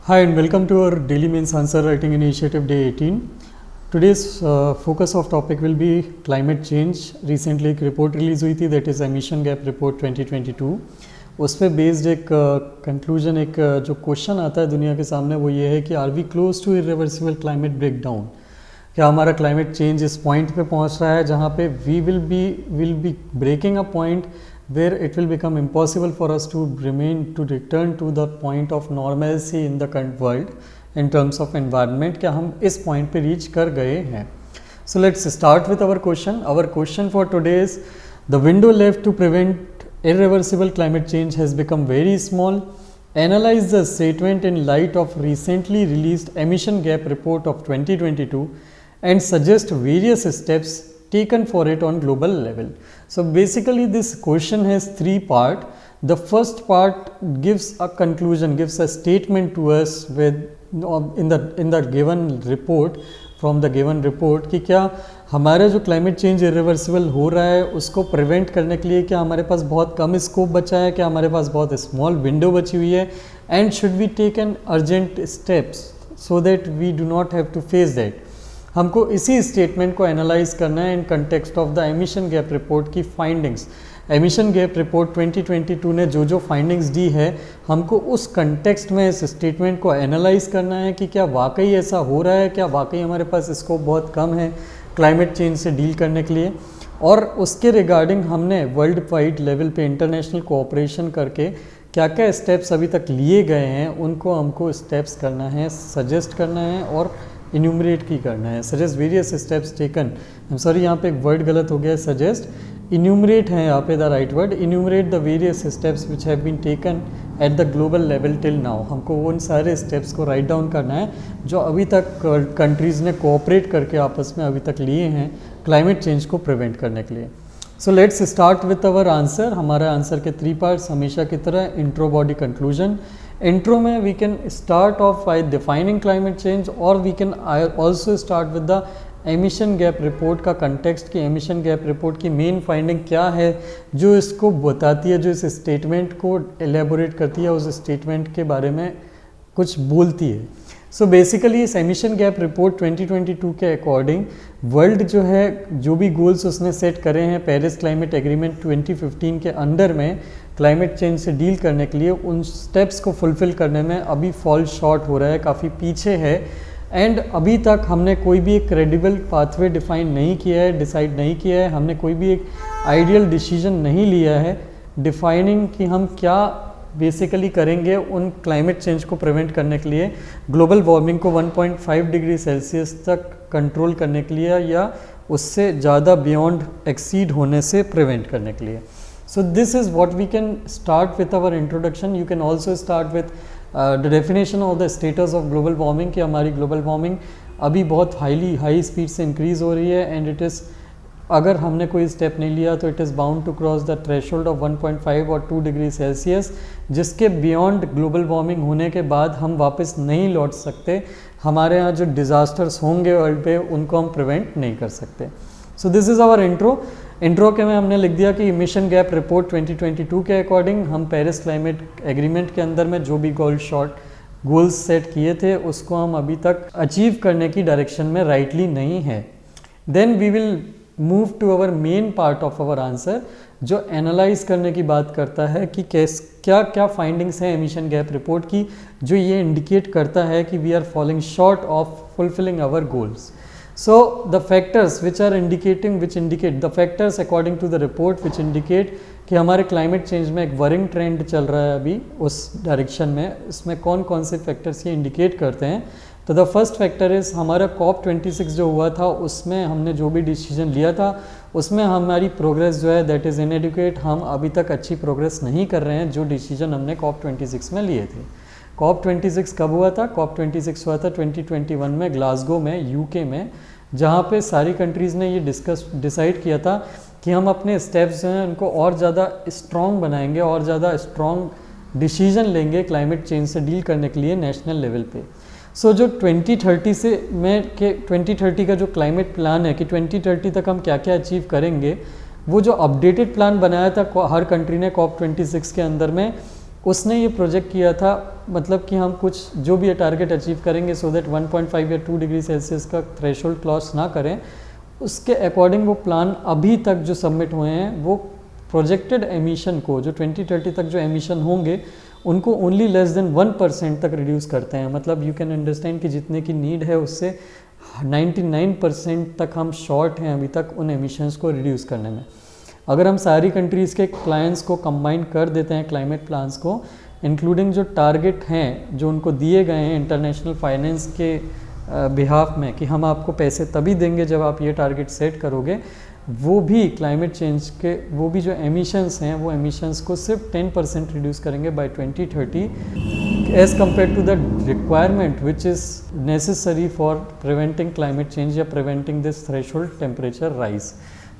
Hi and welcome to our daily mains answer writing initiative day 18. Today's focus of topic will be climate change. Recently एक report release हुई थी that is emission gap report 2022. उस पर based एक conclusion जो question आता है दुनिया के सामने वो ये है कि are we close to irreversible climate breakdown. क्या हमारा क्लाइमेट चेंज इस पॉइंट पे पहुंच रहा है जहां पे we will be breaking a point where it will become impossible for us to return to the point of normalcy in the current world in terms of environment. क्या हम इस point पे reach कर गए हैं? So let's start with our question. Our question for today is the window left to prevent irreversible climate change has become very small. Analyze the statement in light of recently released emission gap report of 2022 and suggest various steps taken for it on global level. So basically this question has three parts. The first part gives a conclusion, gives a statement to us with in the given report, from the given report कि क्या हमारा जो climate change irreversible हो रहा है उसको prevent करने के लिए क्या हमारे पास बहुत कम स्कोप बचा है, क्या हमारे पास बहुत स्मॉल विंडो बची हुई है, and should we take an urgent steps so that we do not have to face that. हमको इसी स्टेटमेंट को एनालाइज करना है in context of the emission gap report की फाइंडिंग्स. एमिशन गैप रिपोर्ट 2022 ने जो फाइंडिंग्स दी है हमको उस कंटेक्स्ट में इस स्टेटमेंट को एनालाइज करना है कि क्या वाकई ऐसा हो रहा है, क्या वाकई हमारे पास स्कोप बहुत कम है क्लाइमेट चेंज से डील करने के लिए, और उसके रिगार्डिंग हमने वर्ल्ड वाइड लेवल पे इंटरनेशनल कोऑपरेशन करके क्या क्या स्टेप्स अभी तक लिए गए हैं उनको हमको स्टेप्स करना है, सजेस्ट करना है और इन्यूमरेट की करना है. Suggest various steps taken, sorry यहाँ पे एक वर्ड गलत हो गया है, सजेस्ट इन्यूमरेट है यहाँ पे the right word. Enumerate the various steps which have been taken at the global level till now. हमको उन सारे स्टेप्स को राइट डाउन करना है जो अभी तक कंट्रीज़ ने कोऑपरेट करके आपस में अभी तक लिए हैं क्लाइमेट चेंज को प्रिवेंट करने के लिए. So let's start with our answer. हमारा आंसर के 3 पार्ट्स हमेशा की तरह. Intro, body, conclusion. इंट्रो में we can start off by defining climate change और we can also start with the emission gap report का कंटेक्स्ट की एमिशन गैप रिपोर्ट की मेन फाइंडिंग क्या है जो इसको बताती है, जो इस स्टेटमेंट को एलेबोरेट करती है, उस स्टेटमेंट के बारे में कुछ बोलती है. सो बेसिकली इस एमिशन गैप रिपोर्ट 2022 के अकॉर्डिंग वर्ल्ड जो है जो भी गोल्स उसने सेट करे हैं पेरिस क्लाइमेट एग्रीमेंट 2015 के अंडर में क्लाइमेट चेंज से डील करने के लिए, उन स्टेप्स को फुलफ़िल करने में अभी फॉल शॉर्ट हो रहा है, काफ़ी पीछे है. एंड अभी तक हमने कोई भी एक क्रेडिबल पाथवे डिफाइन नहीं किया है, डिसाइड नहीं किया है, हमने कोई भी एक आइडियल डिसीजन नहीं लिया है डिफाइनिंग कि हम क्या बेसिकली करेंगे उन क्लाइमेट चेंज को प्रिवेंट करने के लिए, ग्लोबल वार्मिंग को 1.5 डिग्री सेल्सियस तक कंट्रोल करने के लिए या उससे ज़्यादा बियॉन्ड एक्सीड होने से प्रिवेंट करने के लिए. So this is what we can start with our introduction. You can also start with the definition of the status of global warming कि हमारी global warming अभी बहुत हाई स्पीड से इंक्रीज़ हो रही है एंड इट इज़, अगर हमने कोई स्टेप नहीं लिया तो it is bound to cross the threshold of 1.5 और 2 डिग्री सेल्सियस, जिसके बियॉन्ड ग्लोबल वार्मिंग होने के बाद हम वापस नहीं लौट सकते. हमारे यहाँ जो डिज़ास्टर्स होंगे वर्ल्ड पे उनको हम प्रिवेंट नहीं कर सकते. So this is our intro के में हमने लिख दिया कि एमिशन गैप रिपोर्ट 2022 के अकॉर्डिंग हम पेरिस क्लाइमेट एग्रीमेंट के अंदर में जो भी गोल्स सेट किए थे उसको हम अभी तक अचीव करने की डायरेक्शन में राइटली नहीं है. Then we will move to our main part of our answer जो एनालाइज करने की बात करता है कि क्या क्या फाइंडिंग्स हैं एमिशन गैप रिपोर्ट की जो ये इंडिकेट करता है कि we are falling short of fulfilling our goals. So the factors which indicate the factors according to the report which indicate कि हमारे क्लाइमेट चेंज में एक वरिंग ट्रेंड चल रहा है अभी उस डायरेक्शन में, इसमें कौन कौन से फैक्टर्स ये इंडिकेट करते हैं. तो द फर्स्ट फैक्टर इज़ हमारा COP26 जो हुआ था उसमें हमने जो भी डिसीजन लिया था उसमें हमारी प्रोग्रेस जो है दैट इज़ इनएडिक्वेट. हम अभी तक अच्छी प्रोग्रेस नहीं कर रहे हैं जो डिसीजन हमने COP26 में लिए थे. COP26 कब हुआ था? COP26 हुआ था 2021 में ग्लासगो में, यूके में, जहाँ पे सारी कंट्रीज़ ने ये डिसाइड किया था कि हम अपने स्टेप्स जो हैं उनको और ज़्यादा स्ट्रॉन्ग बनाएंगे और ज़्यादा स्ट्रॉन्ग डिसीजन लेंगे क्लाइमेट चेंज से डील करने के लिए नेशनल लेवल पे. सो जो 2030 का जो क्लाइमेट प्लान है कि 2030 तक हम क्या क्या अचीव करेंगे, वो जो अपडेटेड प्लान बनाया था हर कंट्री ने COP26 के अंदर में, उसने ये प्रोजेक्ट किया था मतलब कि हम कुछ जो भी टारगेट अचीव करेंगे सो दैट 1.5 या 2 डिग्री सेल्सियस का थ्रेशोल्ड क्रॉस ना करें, उसके अकॉर्डिंग वो प्लान अभी तक जो सबमिट हुए हैं वो प्रोजेक्टेड एमिशन को, जो 2030 तक जो एमिशन होंगे उनको ओनली लेस देन 1% तक रिड्यूस करते हैं। मतलब यू कैन अंडरस्टैंड कि जितने की नीड है उससे 99% तक हम शॉर्ट हैं अभी तक उन एमिशंस को रिड्यूस करने में। अगर हम सारी कंट्रीज़ के प्लान्स को कंबाइन कर देते हैं, क्लाइमेट प्लान्स को, इंक्लूडिंग जो टारगेट हैं जो उनको दिए गए हैं इंटरनेशनल फाइनेंस के बिहाफ में कि हम आपको पैसे तभी देंगे जब आप ये टारगेट सेट करोगे, वो भी क्लाइमेट चेंज के वो भी जो एमिशंस हैं वो एमिशंस को सिर्फ 10% रिड्यूस करेंगे by 2030 as compare to the requirement which is necessary for preventing climate change या preventing this threshold temperature rise.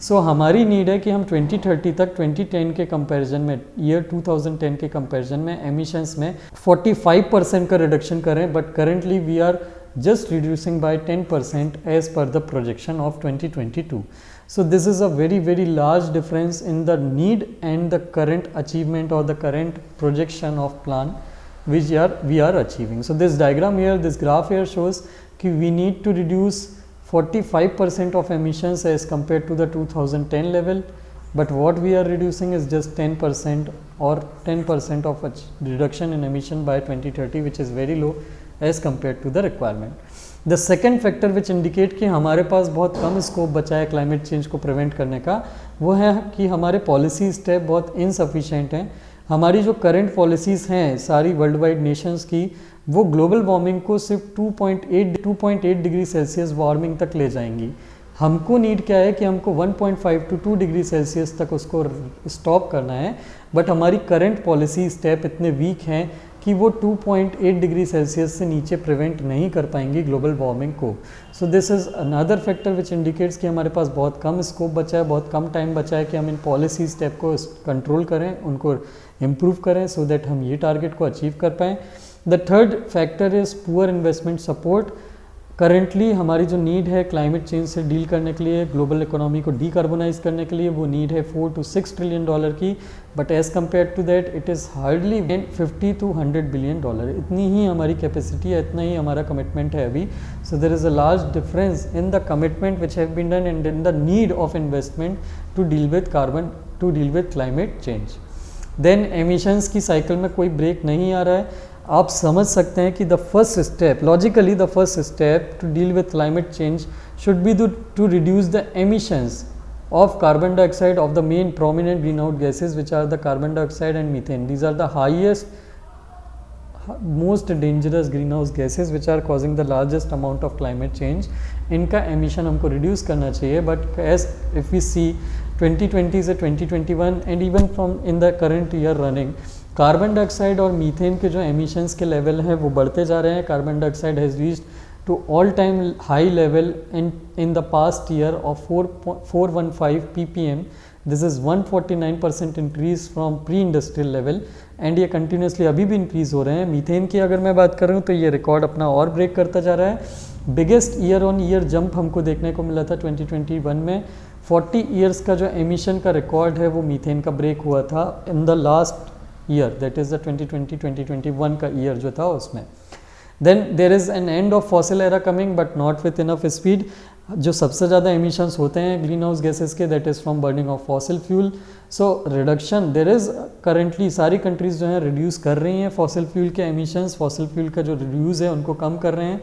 So हमारी नीड है कि हम 2030 तक 2010 के कंपैरिजन में, ईयर 2010 के कंपैरिजन में एमिशंस में 45% का रिडक्शन करें, but currently we are just reducing by 10% as per the projection of 2022. So this is a very large difference in the need and the current achievement or the current projection of plan which we are achieving. So this diagram here, this graph here shows कि we need to reduce 45% of emissions as compared to the 2010 level, but what we are reducing is just 10% or 10% of a reduction in emission by 2030, which is very low as compared to the requirement. The second factor which indicate कि हमारे पास बहुत कम scope बचा है climate change को prevent करने का, वो है कि हमारे पॉलिसी स्टेप बहुत इनसफिशिएंट हैं। हमारी जो करंट पॉलिसीज़ हैं सारी वर्ल्ड वाइड नेशंस की, वो ग्लोबल वार्मिंग को सिर्फ 2.8 डिग्री सेल्सियस वार्मिंग तक ले जाएंगी। हमको नीड क्या है कि हमको 1.5 to 2 डिग्री सेल्सियस तक उसको स्टॉप करना है, बट हमारी करंट पॉलिसी स्टेप इतने वीक हैं कि वो 2.8 डिग्री सेल्सियस से नीचे प्रिवेंट नहीं कर पाएंगी ग्लोबल वार्मिंग को। सो this is another factor which indicates कि हमारे पास बहुत कम स्कोप बचा है, बहुत कम टाइम बचा है कि हम इन पॉलिसी स्टेप को कंट्रोल करें, उनको इम्प्रूव करें सो दैट हम ये टारगेट को अचीव कर पाएँ। The third factor is poor investment support. Currently हमारी जो नीड है क्लाइमेट चेंज से डील करने के लिए, ग्लोबल इकोनॉमी को डीकार्बोनाइज करने के लिए, वो नीड है $4 to $6 ट्रिलियन की, but as compare to that it is hardly $50 to $100 billion. इतनी ही हमारी कैपेसिटी है, इतना ही हमारा कमिटमेंट है अभी। So there is a large difference in the commitment which have been done and in the need of investment to deal with carbon, to deal with climate change. Then emissions की cycle में कोई break नहीं आ रहा है। आप समझ सकते हैं कि the first step, logically the first step to deal with climate change should be to reduce the emissions of carbon dioxide of the main prominent greenhouse gases, which are the carbon dioxide and methane. These are the highest, most dangerous greenhouse gases which are causing the largest amount of climate change. इनका emission हमको reduce करना चाहिए, but as if we see 2020 से 2021 and even from in the current year running, carbon dioxide और methane के जो emissions के level हैं वो बढ़ते जा रहे हैं. Carbon dioxide has reached to all-time high level in the past year of 415 ppm. This is 149% increase from pre-industrial level and ये continuously अभी भी increase हो रहे हैं. मीथेन की अगर मैं बात कर रहा हूँ तो ये रिकॉर्ड अपना और ब्रेक करता जा रहा है. Biggest year on year jump हमको देखने को मिला था 2021 में. 40 ईयर्स का जो एमिशन का रिकॉर्ड है वो मीथेन का ब्रेक हुआ था in the last year, that is the 2020-2021 का ईयर जो था उसमें. Then there is an end of fossil era coming but not with enough speed. जो सबसे ज़्यादा emissions होते हैं ग्रीन हाउस गैसेज के, that is from burning of fossil fuel. So reduction there is currently, सारी countries जो हैं reduce कर रही हैं fossil fuel के emissions, fossil fuel का जो reduce है उनको कम कर रहे हैं,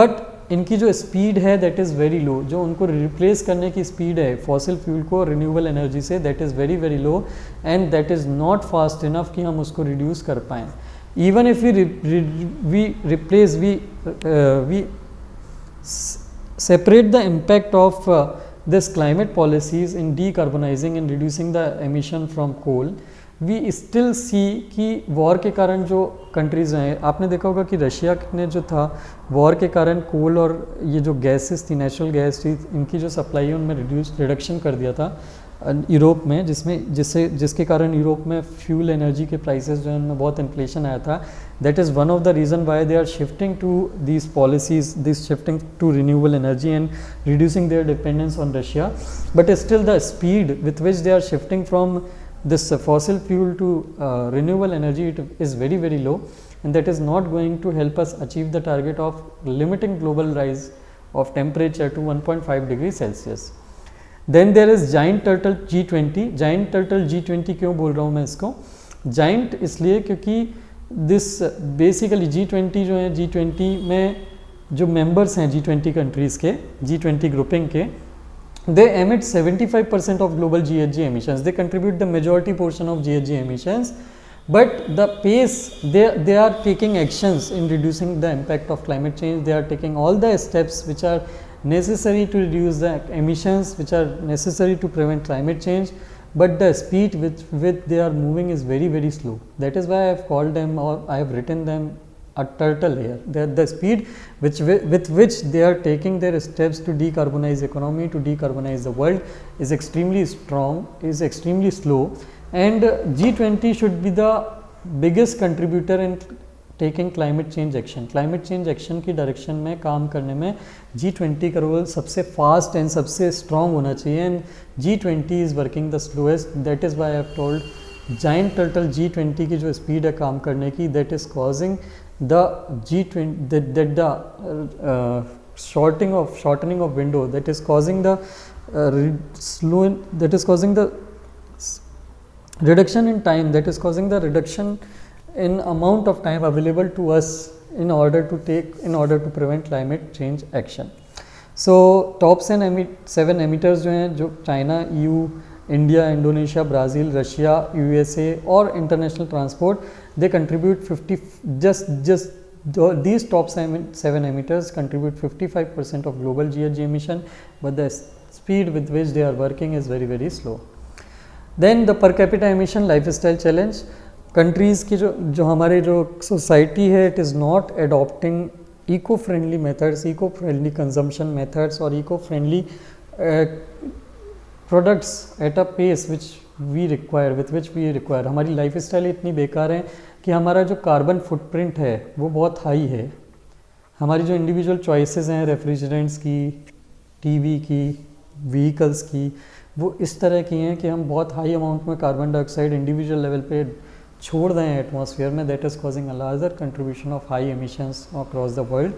but इनकी जो speed है that is very low. जो उनको replace करने की speed है fossil fuel को renewable energy से, that is very very low and that is not fast enough कि हम उसको reduce कर पाएँ. Even if we replace, we separate the impact of this climate policies in decarbonizing and reducing the emission from coal, we still see कि war के कारण जो countries हैं, आपने देखा होगा कि रशिया ने जो था वॉर के कारण कोल और ये जो गैसेस थी, नेचुरल गैस थी, इनकी जो सप्लाई है उनमें रिडक्शन कर दिया था यूरोप में, जिसके कारण यूरोप में फ्यूल एनर्जी के प्राइसेस जो है उनमें बहुत इन्फ्लेशन आया था. That is one of the reason why they are shifting to these policies, this shifting to renewable energy and reducing their dependence on Russia. But still the speed with which they are shifting from this fossil fuel to renewable energy, it is very very low. and that is not going to help us achieve the target of limiting global rise of temperature to 1.5 degrees Celsius. Then there is Giant Turtle G20. Giant Turtle G20 क्यों बोल रहा हूँ मैं इसको? Giant इसलिए क्योंकि this basically G20 जो है, G20 में जो मेंबर्स हैं G20 कंट्रीज़ के, G20 ग्रुपिंग के, they emit 75% of global GHG emissions. They contribute the majority portion of GHG emissions, but the pace they are taking actions in reducing the impact of climate change. They are taking all the steps which are necessary to reduce the emissions, which are necessary to prevent climate change, but the speed with they are moving is very, very slow. That is why I have called them, or I have written them, a turtle here. The speed with which they are taking their steps to decarbonize economy, to decarbonize the world, is extremely strong, is extremely slow, and G20 should be the biggest contributor in taking climate change action. Climate change action की direction में काम करने में G20 का role सबसे fast and सबसे strong होना चाहिए, and G20 is working the slowest. That is why I have told giant turtle G20 की जो स्पीड है काम करने की, that is causing the G20 that the shortening of window, that is causing the reduction in time, that is causing the reduction in amount of time available to us in order to prevent climate change action. So top 7 emitters जो हैं, जो China, EU, India, Indonesia, Brazil, Russia, USA और international transport, they contribute these top 7 emitters contribute 55% of global GHG emission, but the speed with which they are working is very, very slow. Then the per capita emission lifestyle challenge. Countries की जो हमारे जो society है, it is not adopting eco-friendly methods, eco-friendly consumption methods और eco-friendly products at a pace which we require, with which we require. हमारी life style इतनी बेकार है कि हमारा जो कार्बन फुटप्रिंट है वो बहुत हाई है. हमारी जो इंडिविजुअल चॉइसेस हैं रेफ्रिजरेंट्स की, टीवी की, व्हीकल्स की, वो इस तरह की हैं कि हम बहुत हाई अमाउंट में कार्बन डाइऑक्साइड इंडिविजुअल लेवल पे छोड़ रहे हैं एटमॉस्फेयर में. That is causing a larger contribution of high emissions across the world.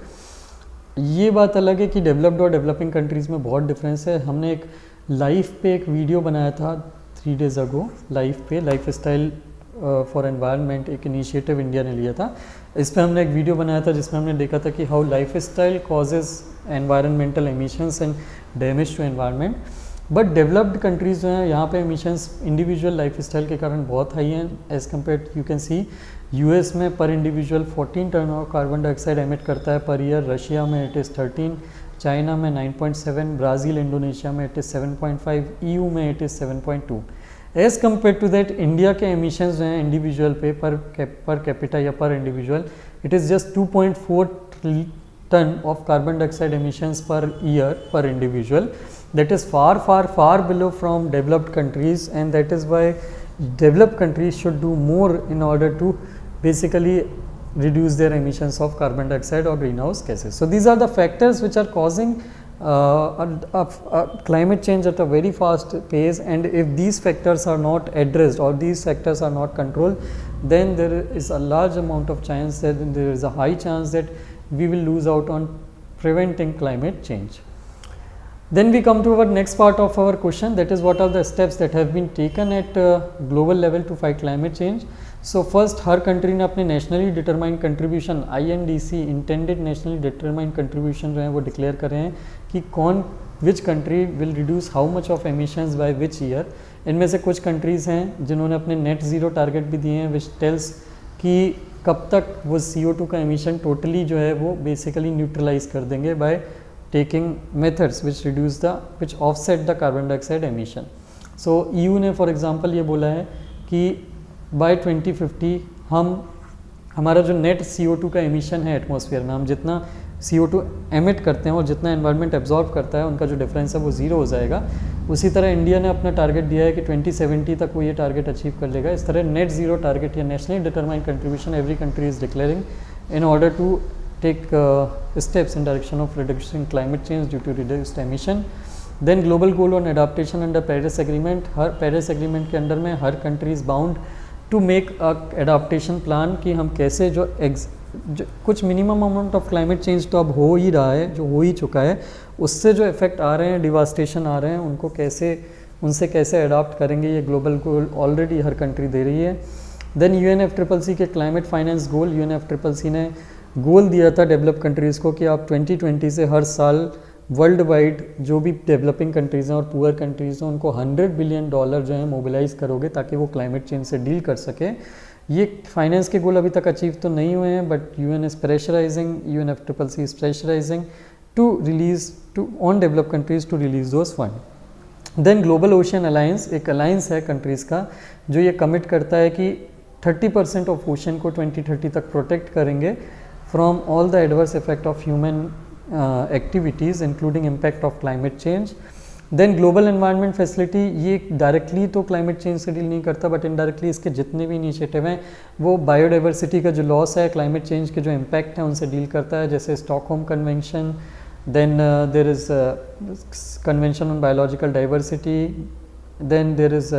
ये बात अलग है कि डेवलप्ड और डेवलपिंग कंट्रीज़ में बहुत डिफरेंस है. हमने एक लाइफ पे एक वीडियो बनाया था 3 days अगो, लाइफ पे, लाइफ स्टाइल फॉर एनवायरनमेंट, एक इनिशिएटिव इंडिया ने लिया था. इस पे हमने एक वीडियो बनाया था जिसमें हमने देखा था कि how lifestyle causes environmental emissions and damage to environment. But developed countries जो हैं, यहाँ पे एमिशंस इंडिविजुअल लाइफ स्टाइल के कारण बहुत हाई हैं. As compare you can see US में पर individual 14 ton of carbon dioxide emit करता है पर ईयर. रशिया में इट इज़ 13, चाइना में 9.7, ब्राज़ील, इंडोनेशिया में इट इज़ 7.5, EU में it is 7.2. As compare to that India के एमिशंस जो हैं इंडिविजुअल पे पर कैपिटा या per individual, it is just 2.4 ton of carbon dioxide emissions per year पर individual. That is far below from developed countries, and that is why developed countries should do more in order to basically reduce their emissions of carbon dioxide or greenhouse gases. So these are the factors which are causing climate change at a very fast pace, and if these factors are not addressed or these factors are not controlled, then there is a large amount of chance that there is a high chance that we will lose out on preventing climate change. Then we come to our next part of our question, that is what are the steps that have been taken at global level to fight climate change. So first, her country ने अपने nationally determined contribution INDC intended nationally determined contribution जो है वो declare कर रहे हैं कि कौन which country will reduce how much of emissions by which year. इनमें से कुछ countries हैं जिन्होंने अपने net zero target भी दिए हैं, which tells कि कब तक वो CO2 का emission totally जो है वो basically neutralize कर देंगे by taking methods which offset the carbon dioxide emission. So EU ने for example ये बोला है कि by 2050 हमारा जो net CO2 का emission है एटमॉस्फेयर में, हम जितना CO2 emit करते हैं और जितना environment absorb करता है, उनका जो difference है वो ज़ीरो हो जाएगा. उसी तरह इंडिया ने अपना टारगेट दिया है कि 2070 तक वो ये टारगेट अचीव कर लेगा. इस तरह नेट ज़ीरो टारगेट या nationally determined contribution every country is declaring in order to take steps in direction of reducing climate change due to reduced emission. Then global goal on adaptation under Paris Agreement. हर Paris Agreement के under में हर country is bound to make a adaptation plan कि हम कैसे जो कुछ minimum amount of climate change तो अब हो ही रहा है, जो हो ही चुका है, उससे जो इफ़ेक्ट आ रहे हैं, डिवास्टेशन आ रहे हैं, उनको कैसे उनसे कैसे अडाप्ट करेंगे, ये ग्लोबल गोल ऑलरेडी हर कंट्री दे रही है। देन UNFCCC के क्लाइमेट फाइनेंस गोल, UNFCCC ने गोल दिया था डेवलप कंट्रीज़ को कि आप 2020 से हर साल वर्ल्ड वाइड जो भी डेवलपिंग कंट्रीज़ हैं और पुअर कंट्रीज़ हैं उनको $100 बिलियन जो है मोबिलाइज़ करोगे ताकि वो क्लाइमेट चेंज से डील कर सके। ये फाइनेंस के गोल अभी तक अचीव तो नहीं हुए हैं, but UN is pressurising, UNFCCC is pressurising to release to on develop countries to release those fund. Then global ocean alliance, एक अलायंस है कंट्रीज़ का जो ये कमिट करता है कि 30% ऑफ ओशन को 2030 तक प्रोटेक्ट करेंगे from all the adverse effect of human activities including impact of climate change. Then global environment facility, ये डायरेक्टली तो क्लाइमेट चेंज से डील नहीं करता, बट इनडायरेक्टली इसके जितने भी इनिशिएटिव हैं वो बायोडाइवर्सिटी का जो लॉस है, क्लाइमेट चेंज के जो इम्पैक्ट हैं उनसे डील करता है, जैसे Stockholm convention, then there is convention on biological diversity, then there is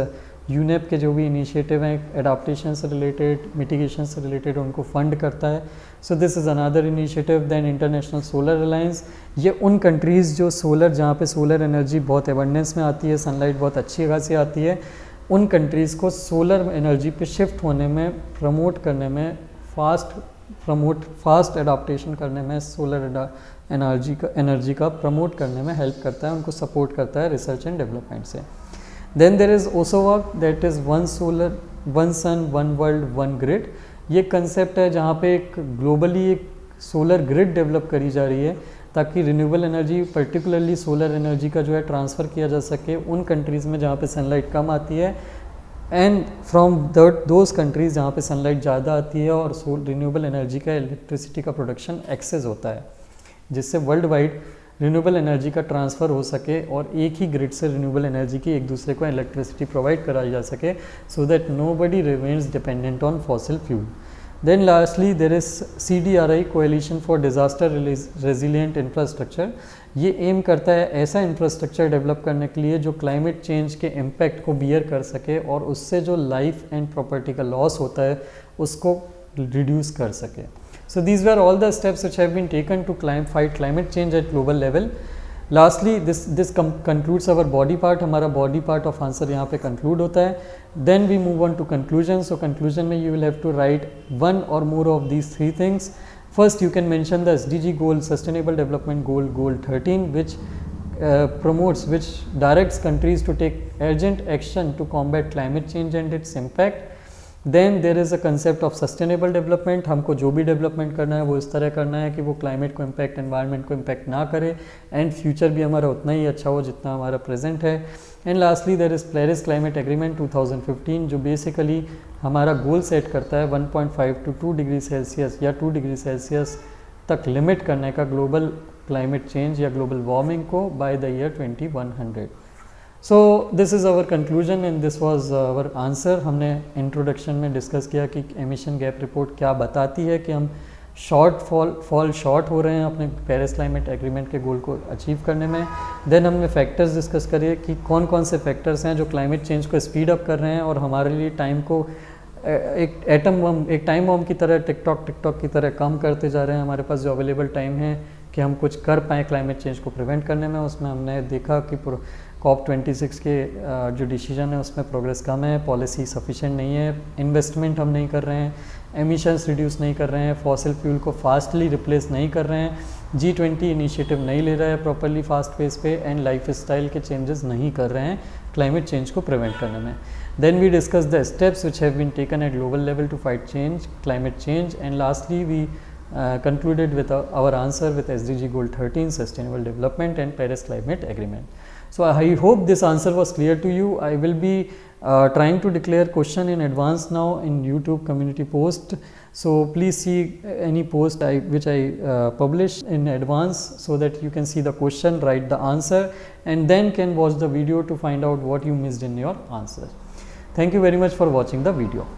UNEP के जो भी इनिशिएटिव हैं एडाप्टेशन से रिलेटेड, मिटिगेशन से रिलेटेड, उनको फंड करता है। So this is another initiative. Then international solar alliance, ये उन कंट्रीज़ जो सोलर, जहाँ पे सोलर एनर्जी बहुत एबंडेंस में आती है, सनलाइट बहुत अच्छी खासी आती है, उन कंट्रीज़ को सोलर एनर्जी पे शिफ्ट होने में, प्रमोट करने में, फास्ट एडाप्टेशन करने में, सोलर एनर्जी का प्रमोट करने में हेल्प करता है, उनको सपोर्ट करता है रिसर्च एंड डेवलपमेंट से। Then there is OSOWA, that is one solar one sun one world one grid. ये कंसेप्ट है जहाँ पे एक ग्लोबली एक सोलर ग्रिड डेवलप करी जा रही है ताकि renewable energy, particularly solar energy का जो है ट्रांसफ़र किया जा सके उन कंट्रीज़ में जहाँ पे सनलाइट कम आती है, एंड फ्रॉम दोज कंट्रीज़ जहाँ पे सनलाइट ज़्यादा आती है और रिन्यूएबल एनर्जी का, इलेक्ट्रिसिटी का प्रोडक्शन एक्सेस होता है, जिससे वर्ल्ड वाइड रिन्यूएबल एनर्जी का ट्रांसफ़र हो सके और एक ही ग्रिड से रिन्यूएबल एनर्जी की एक दूसरे को इलेक्ट्रिसिटी प्रोवाइड कराई जा सके, so that nobody remains dependent on fossil fuel. Then lastly there is CDRI, coalition for disaster resilient infrastructure. ये एम करता है ऐसा इंफ्रास्ट्रक्चर डेवलप करने के लिए जो क्लाइमेट चेंज के इम्पैक्ट को बियर कर सके और उससे जो लाइफ एंड प्रॉपर्टी का लॉस होता है उसको रिड्यूस कर सके। So these were all the steps which have been taken to fight climate change at global level. Lastly, this concludes our body part. हमारा body part of answer यहाँ पे conclude होता है. Then we move on to conclusion. So conclusion में you will have to write one or more of these three things. First, you can mention the SDG goal, Sustainable Development Goal, Goal 13, which which directs countries to take urgent action to combat climate change and its impact. Then there is a concept of sustainable development. हमको जो भी development करना है वो इस तरह करना है कि वो क्लाइमेट को इम्पैक्ट, एनवायरनमेंट को इम्पैक्ट ना करे, एंड फ्यूचर भी हमारा उतना ही अच्छा हो जितना हमारा प्रेजेंट है। And lastly there is Paris climate agreement 2015, जो बेसिकली हमारा गोल सेट करता है 1.5 to 2 डिग्री सेल्सियस या 2 डिग्री सेल्सियस तक लिमिट करने का ग्लोबल क्लाइमेट चेंज या ग्लोबल वार्मिंग को by the year 2100। So this is our conclusion and this was our answer. हमने इंट्रोडक्शन में डिस्कस किया कि एमिशन गैप रिपोर्ट क्या बताती है, कि हम फॉल शॉर्ट हो रहे हैं अपने पेरिस क्लाइमेट एग्रीमेंट के गोल को अचीव करने में। देन हमने फैक्टर्स डिस्कस करिए कि कौन कौन से फैक्टर्स हैं जो क्लाइमेट चेंज को स्पीड अप कर रहे हैं और हमारे लिए टाइम को एक टाइम बम की तरह, टिकटॉक की तरह कम करते जा रहे हैं। हमारे पास जो अवेलेबल टाइम है कि हम कुछ कर पाएँ क्लाइमेट चेंज को प्रिवेंट करने में, उसमें हमने देखा कि COP26 के जो डिसीजन है उसमें प्रोग्रेस कम है, पॉलिसी सफिशिएंट नहीं है, इन्वेस्टमेंट हम नहीं कर रहे हैं, एमिशंस रिड्यूस नहीं कर रहे हैं, फॉसिल फ्यूल को फास्टली रिप्लेस नहीं कर रहे हैं, G20 इनिशिएटिव नहीं ले रहा है प्रॉपरली फास्ट फेस पे, एंड लाइफ स्टाइल के चेंजेस नहीं कर रहे हैं क्लाइमेट चेंज को प्रिवेंट करने में। Then we discuss the steps which have been taken at global level to fight climate change, and lastly we concluded with our answer with SDG Goal 13, Sustainable Development and Paris Climate Agreement. So I hope this answer was clear to you. I will be trying to declare question in advance now in YouTube community post. So please see any post which I publish in advance so that you can see the question, write the answer, and then can watch the video to find out what you missed in your answer. Thank you very much for watching the video.